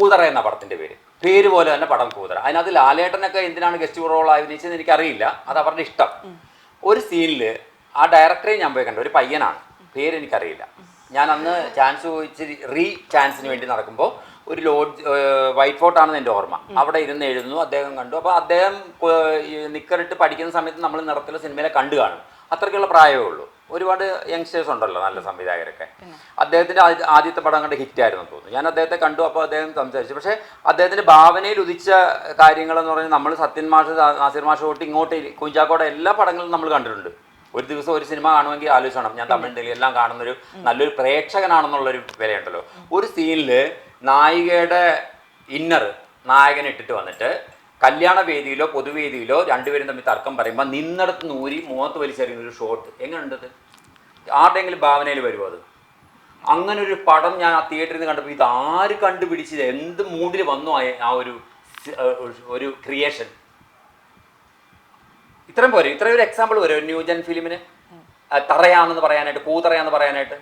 കൂതറ എന്ന പടത്തിന്റെ പേര് പോലെ തന്നെ പടം കൂതറ. അതിനകത്ത് ലാലേട്ടനൊക്കെ എന്തിനാണ് ഗസ്റ്റ് റോൾ അഭിനയിച്ചതെന്ന് എനിക്കറിയില്ല, അത് അവരുടെ ഇഷ്ടം. ഒരു സീനിൽ ആ ഡയറക്ടറെ ഞാൻ പോയി കണ്ടു, ഒരു പയ്യനാണ്, പേരെനിക്കറിയില്ല. ഞാൻ അന്ന് ചാൻസ് ചോദിച്ച് ചാൻസിന് വേണ്ടി നടക്കുമ്പോൾ ഒരു ലോഡ്ജ് വൈറ്റ് ഫോർട്ടാണെന്ന് എൻ്റെ ഓർമ്മ, അവിടെ ഇരുന്ന് എഴുതുന്നു, അദ്ദേഹം കണ്ടു. അപ്പോൾ അദ്ദേഹം നിക്കറിട്ട് പഠിക്കുന്ന സമയത്ത് നമ്മൾ നിറത്തിലെ സിനിമയിലെ കണ്ടു കാണും, അത്രയ്ക്കുള്ള പ്രായമേ ഉള്ളൂ. ഒരുപാട് യങ്സ്റ്റേഴ്സ് ഉണ്ടല്ലോ നല്ല സംവിധായകരൊക്കെ. അദ്ദേഹത്തിൻ്റെ ആദ്യത്തെ പടം കണ്ട് ഹിറ്റായിരുന്നു തോന്നുന്നു. ഞാൻ അദ്ദേഹത്തെ കണ്ടു, അപ്പോൾ അദ്ദേഹം സംസാരിച്ചു. പക്ഷേ അദ്ദേഹത്തിൻ്റെ ഭാവനയിൽ ഉദിച്ച കാര്യങ്ങളെന്ന് പറഞ്ഞാൽ നമ്മൾ സത്യൻ മാഷ്, നാസിർ മാഷ് തൊട്ട് ഇങ്ങോട്ട് കുഞ്ചാക്കോടെ എല്ലാ പടങ്ങളും നമ്മൾ കണ്ടിട്ടുണ്ട്. ഒരു ദിവസം ഒരു സിനിമ കാണുമെങ്കിൽ ആലോചിക്കണം, ഞാൻ തമിഴ് എല്ലാം കാണുന്നൊരു നല്ലൊരു പ്രേക്ഷകനാണെന്നുള്ളൊരു വിലയുണ്ടല്ലോ. ഒരു സീനിൽ നായികയുടെ ഇന്നർ നായകനെ ഇട്ടിട്ട് വന്നിട്ട് കല്യാണ വേദിയിലോ പൊതുവേദിയിലോ രണ്ടുപേരും തമ്മിൽ തർക്കം പറയുമ്പോൾ നിന്നിടത്ത് നൂരി മുഖത്ത് വലിച്ചെറിയുന്ന ഒരു ഷോട്ട് എങ്ങനെയുണ്ടത്? ആരുടെയെങ്കിലും ഭാവനയിൽ വരുമോ അത്? അങ്ങനെ ഒരു പടം ഞാൻ ആ തിയേറ്ററിൽ നിന്ന് കണ്ടപ്പോൾ ഇത് ആര് കണ്ടുപിടിച്ചത്, എന്ത് മൂഡിൽ വന്നു ആ ഒരു ക്രിയേഷൻ? ഇത്രയും പോരെ, ഇത്രയും ഒരു എക്സാമ്പിൾ വരും ന്യൂജൻ ഫിലിമിന് തറയാണെന്ന് പറയാനായിട്ട്, പൂതറയാന്ന് പറയാനായിട്ട്.